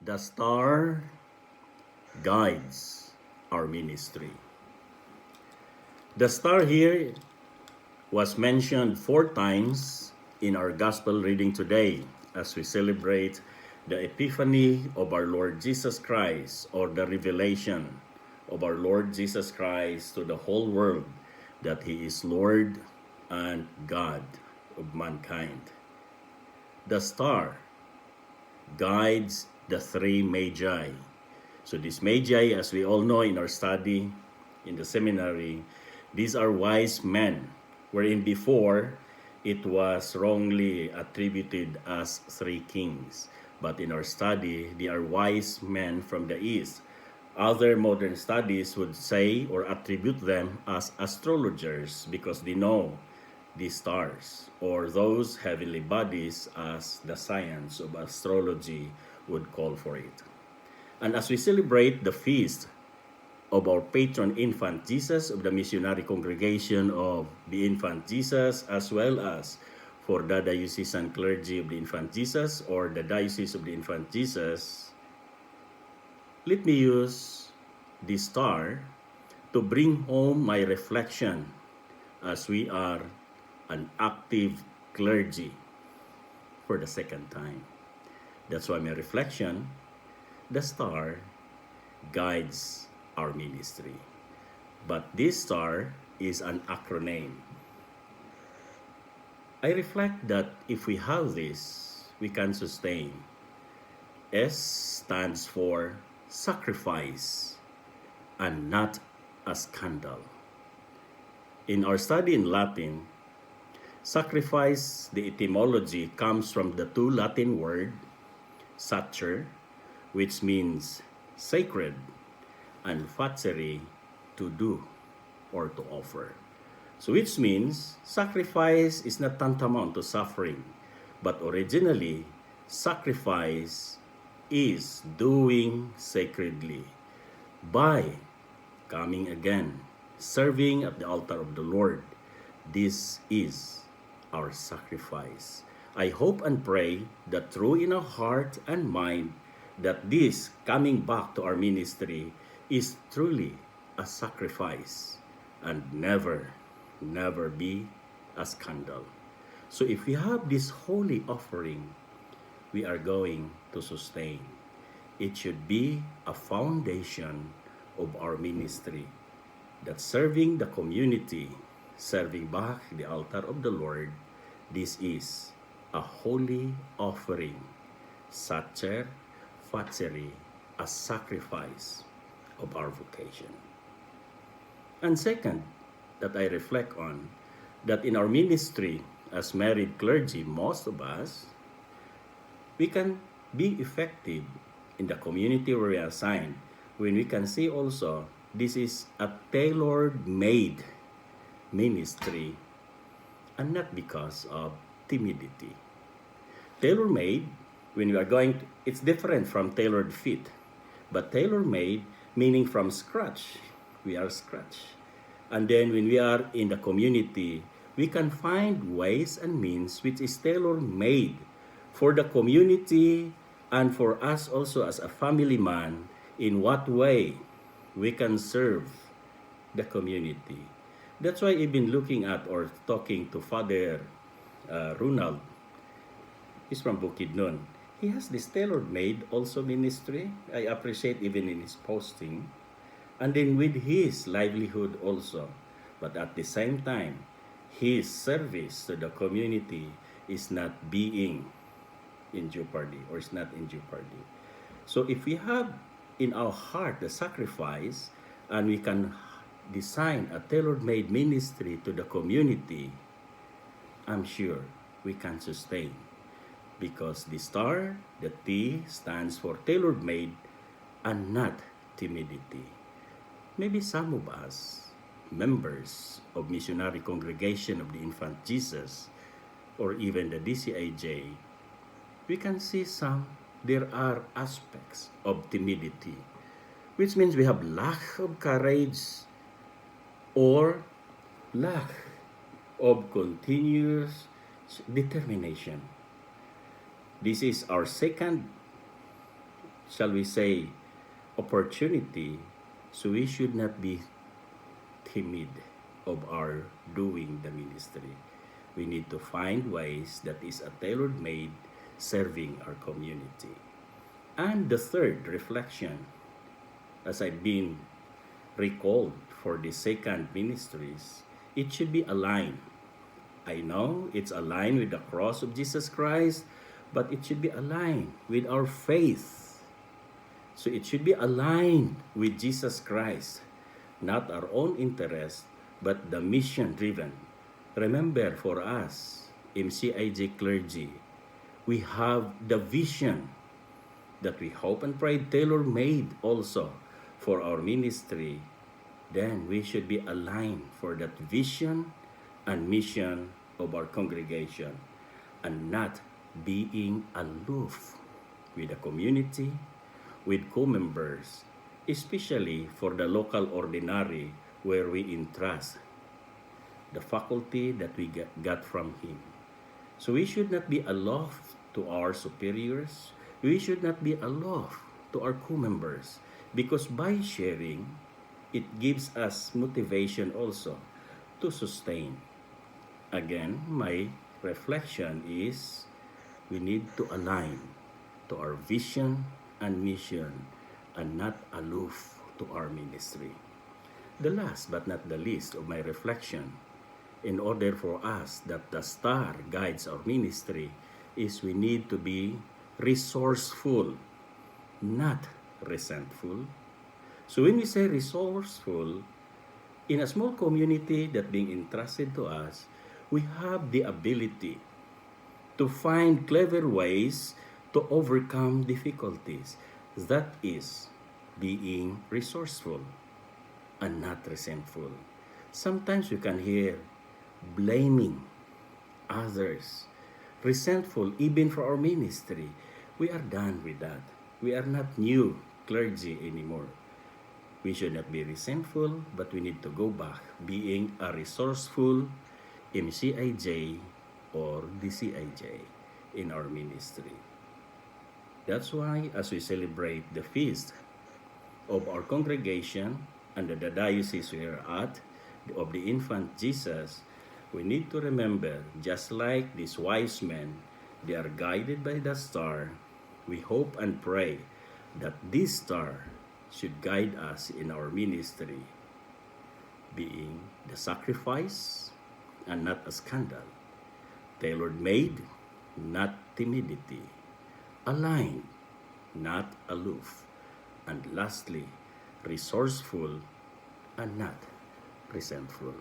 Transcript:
The star guides our ministry. The star here was mentioned 4 times in our gospel reading today as we celebrate the epiphany of our Lord Jesus Christ, or the revelation of our Lord Jesus Christ to the whole world that He is Lord and God of mankind. The star guides the three magi. So these magi, as we all know in our study in the seminary, these are wise men, wherein before it was wrongly attributed as three kings. But in our study, they are wise men from the east. Other modern studies would say or attribute them as astrologers because they know the stars or those heavenly bodies, as the science of astrology would call for it. And as we celebrate the feast of our patron infant Jesus of the missionary congregation of the infant Jesus, as well as for the diocesan clergy of the infant Jesus or the diocese of the infant Jesus, let me use the star to bring home my reflection as we are an active clergy for the second time. That's why my reflection, the star guides our ministry. But this star is an acronym. I reflect that if we have this, we can sustain. S stands for sacrifice and not a scandal. In our study in Latin, sacrifice, the etymology comes from the two Latin word sacer, which means sacred, and facere, to do or to offer. So which means sacrifice is not tantamount to suffering, but originally sacrifice is doing sacredly by coming again, serving at the altar of the Lord. This is our sacrifice. I hope and pray that through in our heart and mind that this coming back to our ministry is truly a sacrifice and never be a scandal. So if we have this holy offering, we are going to sustain. It should be a foundation of our ministry, that serving the community, serving back the altar of the Lord, this is a holy offering, sacer, facere, a sacrifice of our vocation. And second, that I reflect on, that in our ministry as married clergy, most of us, we can be effective in the community where we are assigned when we can see also this is a tailor-made ministry and not because of timidity. Tailor-made, when we are going to, it's different from tailored fit, but tailor-made meaning from scratch. We are scratch. And then when we are in the community, we can find ways and means which is tailor-made for the community and for us also as a family man, in what way we can serve the community. That's why I've been looking at or talking to Father Ronald. He's from Bukidnon. He has this tailor-made also ministry. I appreciate even in his posting. And then with his livelihood also. But at the same time, his service to the community is not being in jeopardy or is not in jeopardy. So if we have in our heart the sacrifice and we can design a tailor-made ministry to the community, I'm sure we can sustain. Because the star, the T, stands for tailor-made and not timidity. Maybe some of us, members of Missionary Congregation of the Infant Jesus, or even the DCIJ, we can see there are aspects of timidity, which means we have lack of courage or lack of continuous determination. This is our second shall we say, opportunity, so we should not be timid of our doing the ministry. We need to find ways that is a tailor-made serving our community. And the third reflection, as I've been recalled for the second ministries, it should be aligned. I know it's aligned with the cross of Jesus Christ, but it should be aligned with our faith. So it should be aligned with Jesus Christ, not our own interest, but the mission driven. Remember, for us, MCIJ clergy, we have the vision that we hope and pray tailor-made also for our ministry. Then we should be aligned for that vision and mission of our congregation, and not being aloof with the community, with co-members, especially for the local ordinary where we entrust the faculty that we got from him. So we should not be aloof to our superiors. We should not be aloof to our co-members, because by sharing, it gives us motivation also to sustain. Again, my reflection is we need to align to our vision and mission and not aloof to our ministry. The last but not the least of my reflection, in order for us that the star guides our ministry, is we need to be resourceful, not resentful. So when we say resourceful, in a small community that being entrusted to us, we have the ability to find clever ways to overcome difficulties. That is being resourceful and not resentful. Sometimes you can hear blaming others, resentful even for our ministry. We are done with that. We are not new clergy anymore. We should not be resentful, but we need to go back being a resourceful MCIJ or DCIJ in our ministry. That's why as we celebrate the feast of our congregation under the diocese we are at, of the infant Jesus, we need to remember, just like these wise men, they are guided by the star. We hope and pray that this star should guide us in our ministry, being the sacrifice and not a scandal, tailor-made, not timidity, aligned, not aloof, and lastly, resourceful and not resentful.